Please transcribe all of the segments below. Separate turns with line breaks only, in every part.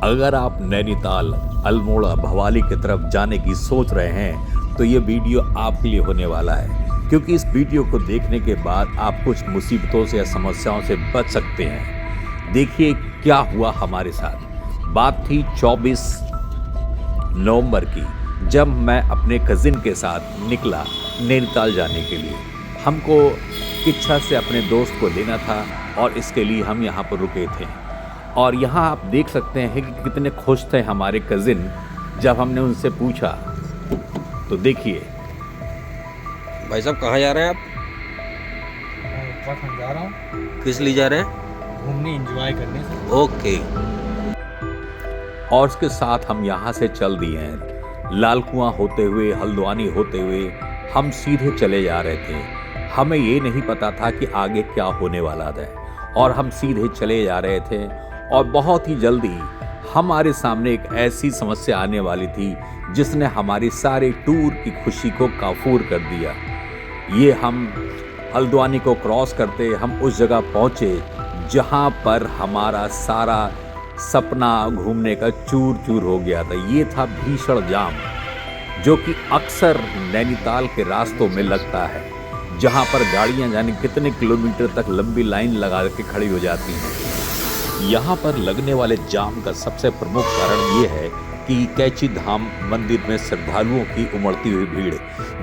अगर आप नैनीताल, अल्मोड़ा, भवाली की तरफ जाने की सोच रहे हैं तो ये वीडियो आपके लिए होने वाला है, क्योंकि इस वीडियो को देखने के बाद आप कुछ मुसीबतों से या समस्याओं से बच सकते हैं। देखिए क्या हुआ हमारे साथ। बात थी 24 नवंबर की, जब मैं अपने कज़िन के साथ निकला नैनीताल जाने के लिए। हमको इच्छा से अपने दोस्त को लेना था और इसके लिए हम यहाँ पर रुके थे। और यहाँ आप देख सकते हैं कि कितने खुश थे हमारे कज़िन जब हमने उनसे पूछा। तो देखिए।
भाई साहब कहाँ जा रहे हैं आप?
उत्तराखंड जा रहा हूँ।
किस लिए जा रहे हैं?
घूमने, एंजॉय करने से।
ओके।
और उसके साथ हम यहाँ से चल दिए हैं। लाल कुआं होते हुए, हल्द्वानी होते हुए हम सीधे चले जा रहे थे। हमें ये नहीं पता था कि आगे क्या होने वाला था, और हम सीधे चले जा रहे थे। और बहुत ही जल्दी हमारे सामने एक ऐसी समस्या आने वाली थी जिसने हमारी सारे टूर की खुशी को काफूर कर दिया। ये हम हल्द्वानी को क्रॉस करते हम उस जगह पहुँचे जहाँ पर हमारा सारा सपना घूमने का चूर चूर हो गया था। ये था भीषण जाम, जो कि अक्सर नैनीताल के रास्तों में लगता है, जहाँ पर गाड़ियाँ जाने कितने किलोमीटर तक लंबी लाइन लगा के खड़ी हो जाती हैं। यहाँ पर लगने वाले जाम का सबसे प्रमुख कारण ये है कि कैची धाम मंदिर में श्रद्धालुओं की उमड़ती हुई भीड़,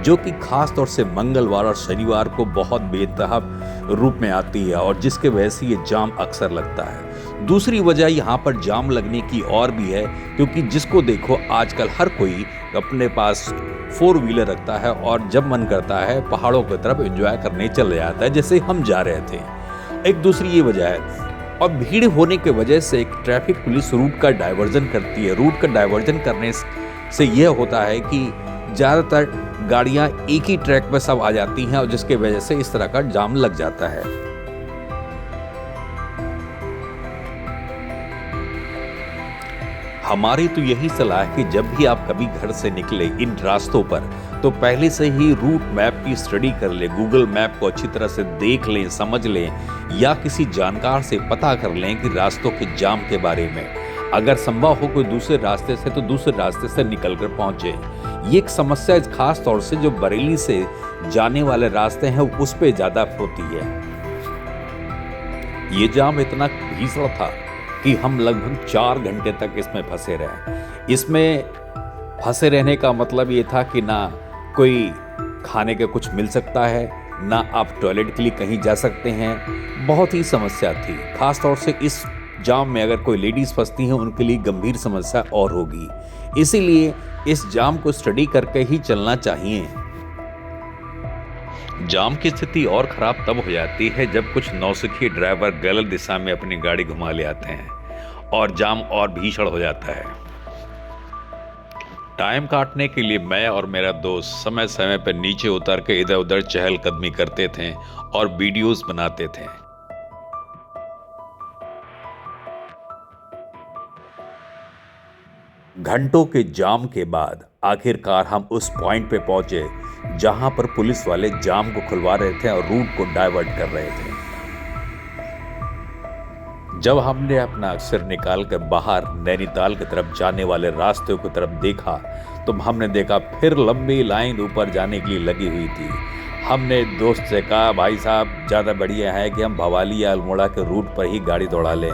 जो कि खास तौर से मंगलवार और शनिवार को बहुत बेतहाब रूप में आती है, और जिसके वजह से ये जाम अक्सर लगता है। दूसरी वजह यहाँ पर जाम लगने की और भी है, क्योंकि जिसको देखो आजकल हर कोई अपने पास 4 व्हीलर रखता है और जब मन करता है पहाड़ों की तरफ एंजॉय करने चले जाता है, जैसे हम जा रहे थे। एक दूसरी ये वजह है, और भीड़ होने की वजह से एक ट्रैफिक पुलिस रूट का डाइवर्जन करती है। रूट का डाइवर्जन करने से यह होता है कि ज़्यादातर गाड़ियां एक ही ट्रैक पर सब आ जाती हैं, और जिसके वजह से इस तरह का जाम लग जाता है। हमारी तो यही सलाह है कि जब भी आप कभी घर से निकले इन रास्तों पर, तो पहले से ही रूट मैप की स्टडी कर लें, गूगल मैप को अच्छी तरह से देख लें, समझ लें, या किसी जानकार से पता कर लें कि रास्तों के जाम के बारे में। अगर संभव हो कोई दूसरे रास्ते से, तो दूसरे रास्ते से निकल कर पहुँचे। ये एक समस्या खास तौर से जो बरेली से जाने वाले रास्ते हैं उस पर ज़्यादा होती है। ये जाम इतना भीषण था कि हम लगभग 4 घंटे तक इसमें फंसे रहे। इसमें फंसे रहने का मतलब ये था कि ना कोई खाने के कुछ मिल सकता है, ना आप टॉयलेट के लिए कहीं जा सकते हैं। बहुत ही समस्या थी। खास तौर से इस जाम में अगर कोई लेडीज़ फंसती हैं उनके लिए गंभीर समस्या और होगी। इसीलिए इस जाम को स्टडी करके ही चलना चाहिए। जाम की स्थिति और खराब तब हो जाती है जब कुछ नौसिखिए ड्राइवर गलत दिशा में अपनी गाड़ी घुमा ले आते हैं, और जाम और भीषण हो जाता है। टाइम काटने के लिए मैं और मेरा दोस्त समय समय पर नीचे उतर के इधर उधर चहलकदमी करते थे और वीडियोस बनाते थे। घंटों के जाम के बाद आखिरकार हम उस पॉइंट पे पहुंचे जहां पर पुलिस वाले जाम को खुलवा रहे थे और रूट को डाइवर्ट कर रहे थे। जब हमने अपना सिर निकाल कर बाहर नैनीताल की तरफ जाने वाले रास्ते की तरफ देखा, तो हमने देखा फिर लंबी लाइन ऊपर जाने के लिए लगी हुई थी। हमने दोस्त से कहा, भाई साहब ज़्यादा बढ़िया है कि हम भवाली या अल्मोड़ा के रूट पर ही गाड़ी दौड़ा लें।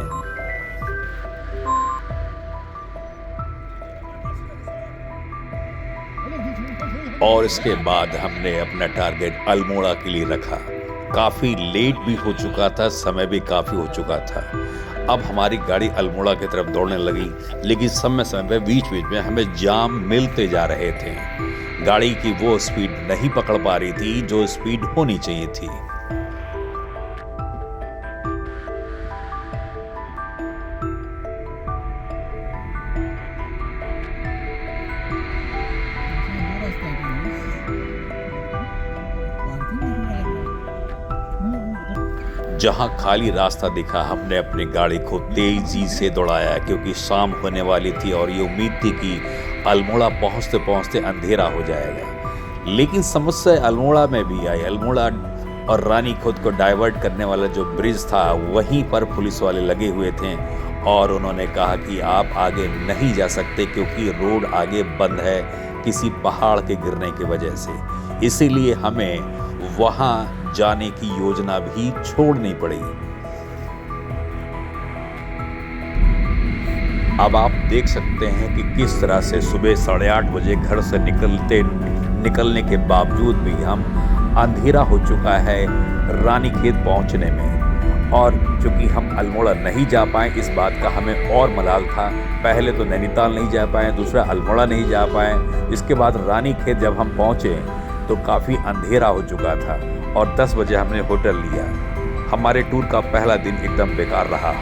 और इसके बाद हमने अपना टारगेट अल्मोड़ा के लिए रखा। काफ़ी लेट भी हो चुका था, समय भी काफ़ी हो चुका था। अब हमारी गाड़ी अल्मोड़ा की तरफ दौड़ने लगी, लेकिन समय समय पे बीच बीच में हमें जाम मिलते जा रहे थे। गाड़ी की वो स्पीड नहीं पकड़ पा रही थी जो स्पीड होनी चाहिए थी। जहां खाली रास्ता दिखा, हमने अपनी गाड़ी को तेजी से दौड़ाया, क्योंकि शाम होने वाली थी और ये उम्मीद थी कि अल्मोड़ा पहुंचते पहुंचते अंधेरा हो जाएगा। लेकिन समस्या अल्मोड़ा में भी आई। अल्मोड़ा और रानी खुद को डाइवर्ट करने वाला जो ब्रिज था, वहीं पर पुलिस वाले लगे हुए थे और उन्होंने कहा कि आप आगे नहीं जा सकते क्योंकि रोड आगे बंद है किसी पहाड़ के गिरने की वजह से, इसीलिए हमें वहां जाने की योजना भी छोड़नी पड़ी। अब आप देख सकते हैं कि किस तरह से सुबह 8:30 बजे घर से निकलने के बावजूद भी हम अंधेरा हो चुका है रानीखेत पहुंचने में। और चूंकि हम अल्मोड़ा नहीं जा पाए, इस बात का हमें और मलाल था। पहले तो नैनीताल नहीं जा पाए, दूसरा अल्मोड़ा नहीं जा पाए, इसके बाद रानीखेत जब हम पहुंचे तो काफ़ी अंधेरा हो चुका था और 10 बजे हमने होटल लिया। हमारे टूर का पहला दिन एकदम बेकार रहा।